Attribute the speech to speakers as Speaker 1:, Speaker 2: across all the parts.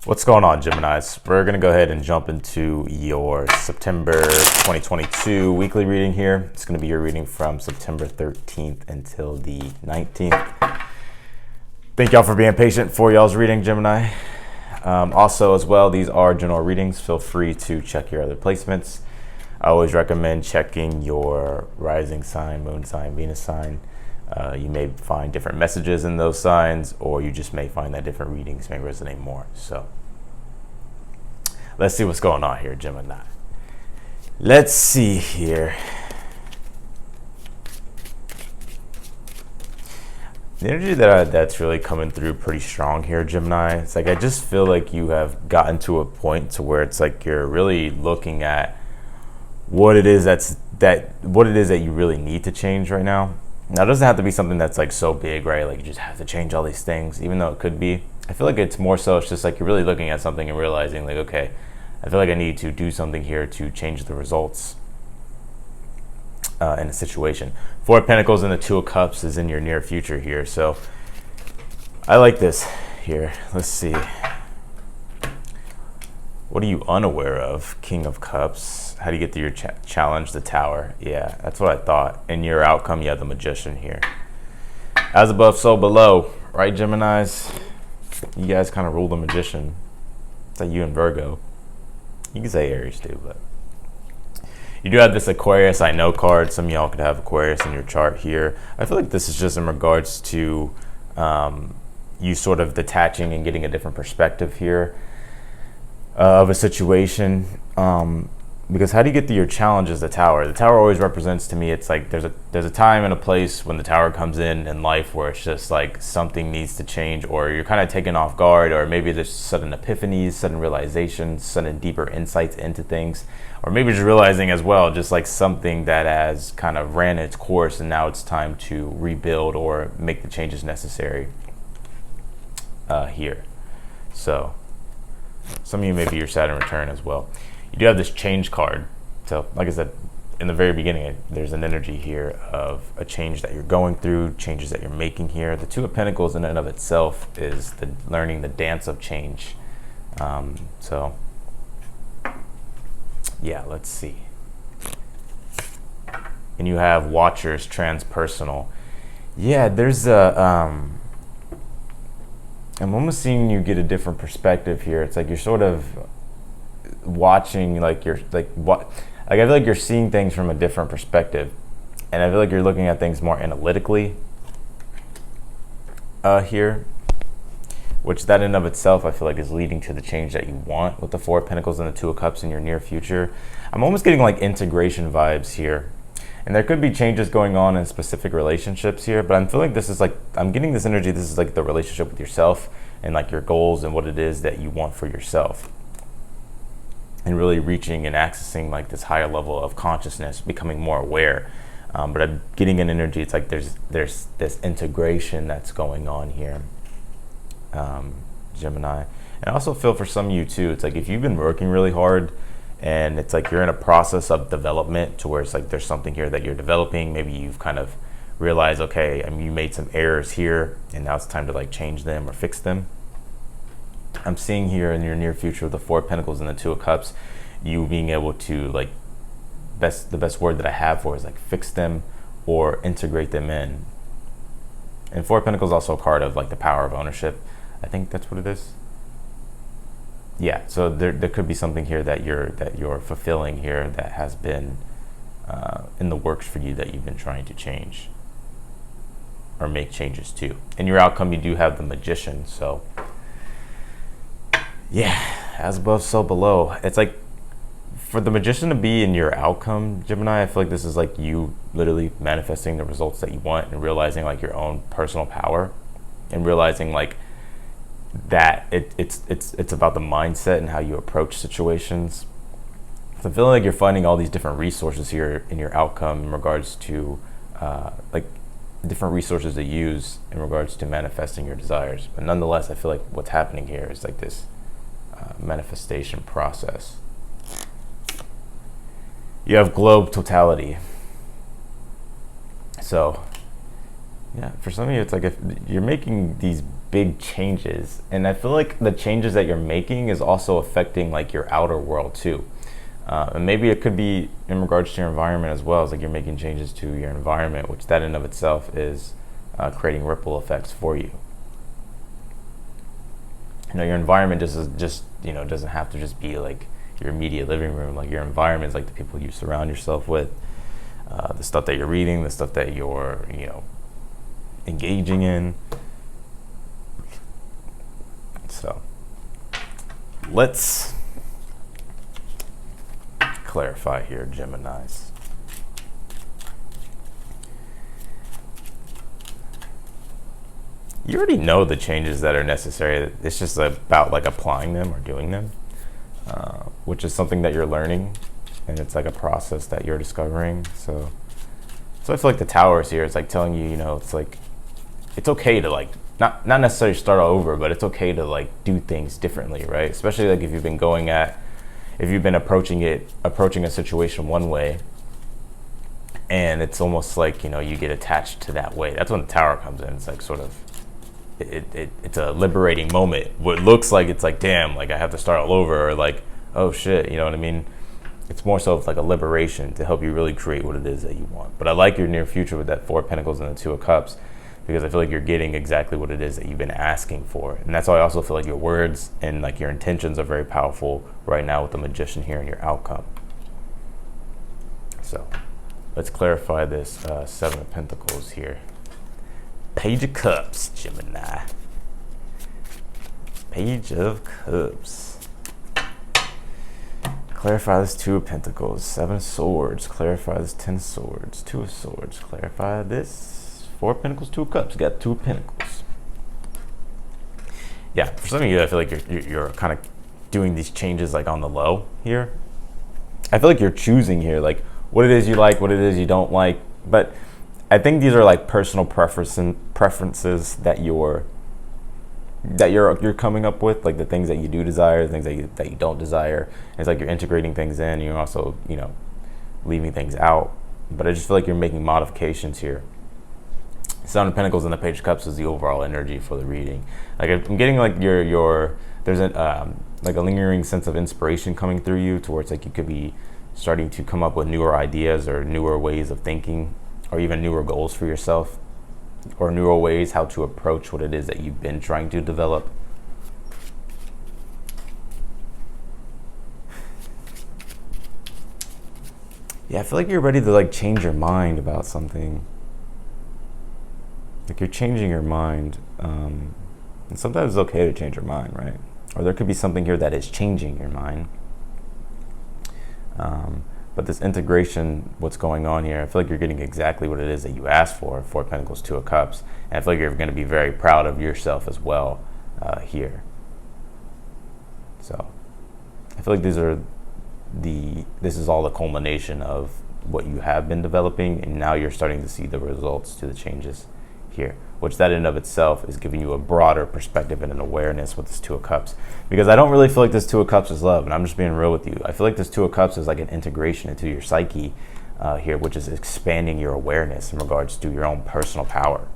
Speaker 1: What's going on, Geminis? We're going to go ahead and jump into your September 2022 weekly reading here. It's going to be your reading from September 13th until the 19th. Thank y'all for being patient for y'all's reading, Gemini. Also, as well, these are general readings. Feel free to check your other placements. I always recommend checking your rising sign, moon sign, Venus sign. You may find different messages in those signs, or you just may find that different readings may resonate more. So let's see what's going on here, Gemini. Let's see here. The energy that's really coming through pretty strong here, Gemini. It's like I just feel like you have gotten to a point to where it's like you're really looking at what it is that you really need to change right now. Now, it doesn't have to be something that's like so big, right? Like you just have to change all these things, even though it could be. I feel like it's more so, it's just like you're really looking at something and realizing like, okay, I feel like I need to do something here to change the results in a situation. Four of Pentacles and the Two of Cups is in your near future here. So I like this here. Let's see. What are you unaware of? King of Cups. How do you get to your challenge, the Tower? Yeah, that's what I thought. In your outcome, you have the Magician here. As above, so below. Right, Geminis? You guys kind of rule the Magician. It's like you and Virgo. You can say Aries too, but you do have this Aquarius I know card. Some of y'all could have Aquarius in your chart here. I feel like this is just in regards to you sort of detaching and getting a different perspective here of a situation. Because how do you get to your challenges, the Tower? The Tower always represents to me, it's like there's a time and a place when the Tower comes in life where it's just like something needs to change, or you're kind of taken off guard, or maybe there's sudden epiphanies, sudden realizations, sudden deeper insights into things, or maybe just realizing as well, just like something that has kind of ran its course and now it's time to rebuild or make the changes necessary here. So some of you maybe your Saturn return as well. You do have this change card. So like I said, in the very beginning, there's an energy here of a change that you're going through, changes that you're making here. The Two of Pentacles in and of itself is learning the dance of change. So yeah, let's see. And you have Watchers, transpersonal. Yeah, there's I'm almost seeing you get a different perspective here. It's like you're sort of watching, like you're like what, like I feel like you're seeing things from a different perspective, and I feel like you're looking at things more analytically here, which that in of itself I feel like is leading to the change that you want with the Four of Pentacles and the Two of Cups in your near future. I'm almost getting like integration vibes here, and there could be changes going on in specific relationships here, but I'm feeling this is like, I'm getting this energy, this is like the relationship with yourself and like your goals and what it is that you want for yourself, and really reaching and accessing like this higher level of consciousness, becoming more aware. But I'm getting an energy, it's like there's this integration that's going on here, Gemini. And I also feel for some of you too, it's like if you've been working really hard and it's like you're in a process of development to where it's like there's something here that you're developing, maybe you've kind of realized, okay, I mean, you made some errors here and now it's time to like change them or fix them. I'm seeing here in your near future with the Four of Pentacles and the Two of Cups, you being able to like, the best word that I have for is like fix them or integrate them in. And Four of Pentacles is also a card of like the power of ownership. I think that's what it is. Yeah, so there could be something here that you're fulfilling here that has been in the works for you that you've been trying to change or make changes to. In your outcome, you do have the Magician, so yeah, as above, so below. It's like for the Magician to be in your outcome, Gemini, I feel like this is like you literally manifesting the results that you want and realizing like your own personal power, and realizing like that it's about the mindset and how you approach situations. So I'm feeling like you're finding all these different resources here in your outcome in regards to like different resources to use in regards to manifesting your desires. But nonetheless, I feel like what's happening here is like this manifestation process. You have globe totality. So yeah, for some of you, it's like if you're making these big changes, and I feel like the changes that you're making is also affecting like your outer world too. And maybe it could be in regards to your environment as well. It's like you're making changes to your environment, which that in of itself is creating ripple effects for you. You know, your environment just doesn't have to just be like your immediate living room. Like your environment is like the people you surround yourself with, the stuff that you're reading, the stuff that you're engaging in. So let's clarify here, Geminis. You already know the changes that are necessary. It's just about like applying them or doing them, which is something that you're learning, and it's like a process that you're discovering. So I feel like the Tower is here. It's like telling you, it's like it's okay to like not necessarily start all over, but it's okay to like do things differently, right? Especially like if you've been approaching a situation one way, and it's almost like you get attached to that way. That's when the Tower comes in. It's like sort of it's a liberating moment. What looks like it's like, damn, like I have to start all over, or like, oh shit, you know what I mean? It's more so of like a liberation to help you really create what it is that you want. But I like your near future with that Four of Pentacles and the Two of Cups, because I feel like you're getting exactly what it is that you've been asking for. And that's why I also feel like your words and like your intentions are very powerful right now with the Magician here and your outcome. So let's clarify this Seven of Pentacles here. Page of Cups, Gemini. Page of Cups. Clarify this Two of Pentacles. Seven of Swords. Clarify this Ten of Swords. Two of Swords. Clarify this Four of Pentacles, Two of Cups. You got Two of Pentacles. Yeah, for some of you, I feel like you're kind of doing these changes like on the low here. I feel like you're choosing here, like what it is you like, what it is you don't like. But I think these are like personal preferences that you're coming up with, like the things that you do desire, the things that you don't desire. And it's like you're integrating things in. You're also leaving things out. But I just feel like you're making modifications here. Seven of Pentacles and the Page of Cups is the overall energy for the reading. Like I'm getting like there's like a lingering sense of inspiration coming through you towards like you could be starting to come up with newer ideas or newer ways of thinking, or even newer goals for yourself, or newer ways how to approach what it is that you've been trying to develop. Yeah, I feel like you're ready to like change your mind about something. Like you're changing your mind, and sometimes it's okay to change your mind, right? Or there could be something here that is changing your mind. But this integration, what's going on here, I feel like you're getting exactly what it is that you asked for. Four of Pentacles, Two of Cups. And I feel like you're going to be very proud of yourself as well here. So I feel like this is all the culmination of what you have been developing, and now you're starting to see the results to the changes here, which that in of itself is giving you a broader perspective and an awareness with this Two of Cups. Because I don't really feel like this Two of Cups is love, and I'm just being real with you. I feel like this Two of Cups is like an integration into your psyche here, which is expanding your awareness in regards to your own personal power.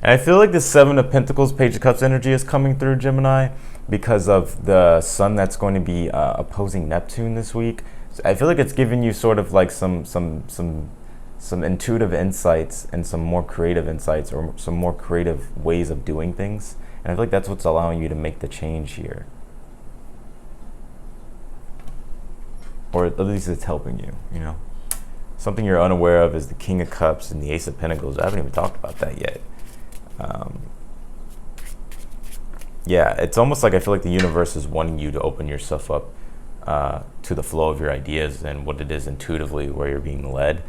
Speaker 1: And I feel like the Seven of Pentacles, Page of Cups energy is coming through, Gemini, because of the sun that's going to be opposing Neptune this week. So I feel like it's giving you sort of like some intuitive insights and some more creative insights, or some more creative ways of doing things. And I feel like that's what's allowing you to make the change here. Or at least it's helping you, Something you're unaware of is the King of Cups and the Ace of Pentacles. I haven't even talked about that yet. Yeah, it's almost like I feel like the universe is wanting you to open yourself up to the flow of your ideas and what it is intuitively where you're being led.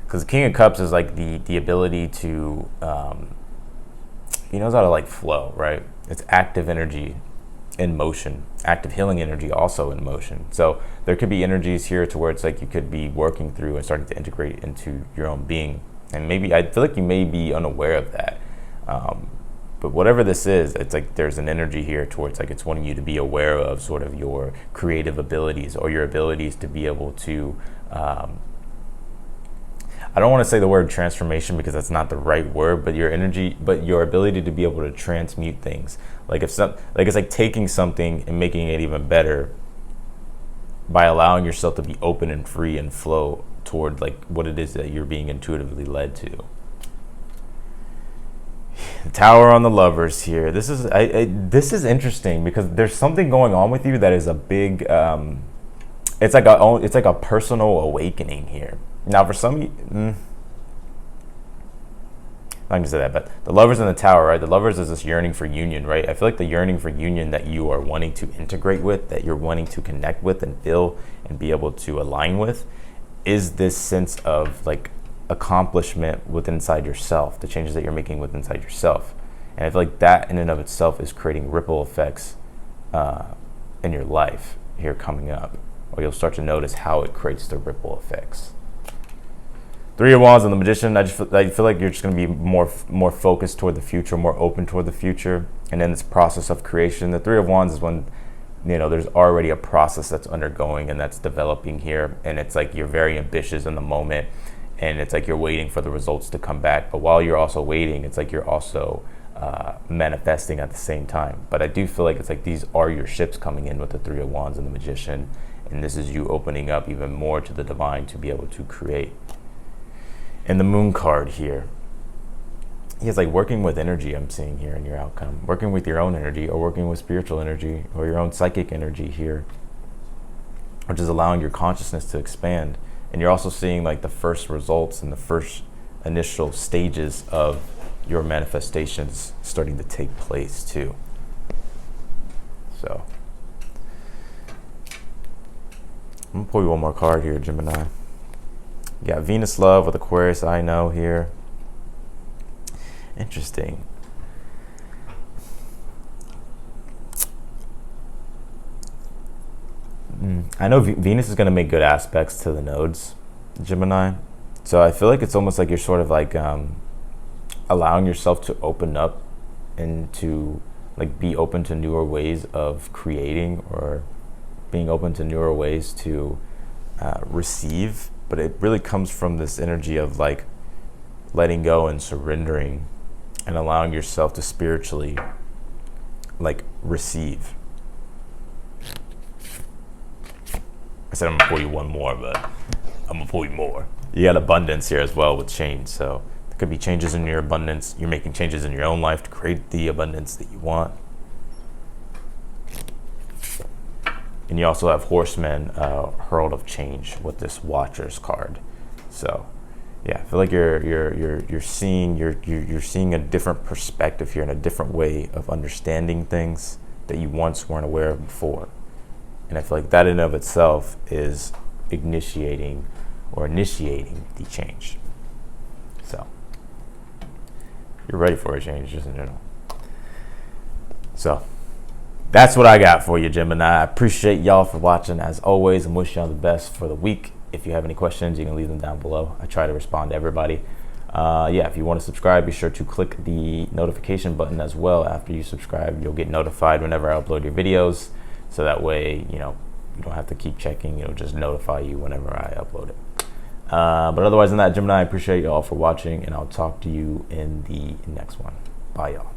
Speaker 1: Because the King of Cups is like the ability to, he knows how to like flow, right? It's active energy in motion, active healing energy also in motion. So there could be energies here to where it's like you could be working through and starting to integrate into your own being. And maybe, I feel like you may be unaware of that. But whatever this is, it's like there's an energy here towards like it's wanting you to be aware of sort of your creative abilities or your abilities to be able to, I don't want to say the word transformation because that's not the right word, but your energy, but your ability to be able to transmute things. Like it's like taking something and making it even better by allowing yourself to be open and free and flow toward like what it is that you're being intuitively led to. The Tower on the Lovers here. This is this is interesting because there's something going on with you that is a big. It's like a personal awakening here. Now, for some, I'm gonna say that, but the Lovers in the Tower, right? The Lovers is this yearning for union, right? I feel like the yearning for union that you are wanting to integrate with, that you're wanting to connect with and feel and be able to align with, is this sense of like accomplishment within inside yourself, the changes that you're making within inside yourself. And I feel like that in and of itself is creating ripple effects in your life here coming up, or you'll start to notice how it creates the ripple effects. Three of Wands and the Magician, I feel like you're just going to be more focused toward the future, more open toward the future. And in this process of creation, the Three of Wands is when, you know, there's already a process that's undergoing and that's developing here. And it's like you're very ambitious in the moment. And it's like you're waiting for the results to come back. But while you're also waiting, it's like you're also manifesting at the same time. But I do feel like it's like these are your ships coming in with the Three of Wands and the Magician. And this is you opening up even more to the divine to be able to create. And the Moon card here. It's like working with energy I'm seeing here in your outcome. Working with your own energy or working with spiritual energy or your own psychic energy here. Which is allowing your consciousness to expand. And you're also seeing like the first results and the first initial stages of your manifestations starting to take place too. So I'm gonna pull you one more card here, Gemini. You got Venus Love with Aquarius, I know here. Interesting. I know Venus is going to make good aspects to the nodes, Gemini. So I feel like it's almost like you're sort of like allowing yourself to open up and to like be open to newer ways of creating or being open to newer ways to receive. But it really comes from this energy of like letting go and surrendering and allowing yourself to spiritually like receive. I said I'm gonna pull you one more, but I'm gonna pull you more. You got abundance here as well with change. So there could be changes in your abundance. You're making changes in your own life to create the abundance that you want. And you also have Horsemen, Herald of Change with this Watchers card. So yeah, I feel like you're seeing a different perspective here and a different way of understanding things that you once weren't aware of before. And I feel like that in and of itself is initiating the change. So you're ready for a change just in general. So that's what I got for you, Gemini. I appreciate y'all for watching as always and wish y'all the best for the week. If you have any questions, you can leave them down below. I try to respond to everybody. Yeah, if you want to subscribe, be sure to click the notification button as well. After you subscribe, you'll get notified whenever I upload your videos. So that way, you know, you don't have to keep checking. It'll just notify you whenever I upload it. But otherwise than that, Gemini, I appreciate you all for watching, and I'll talk to you in the next one. Bye, y'all.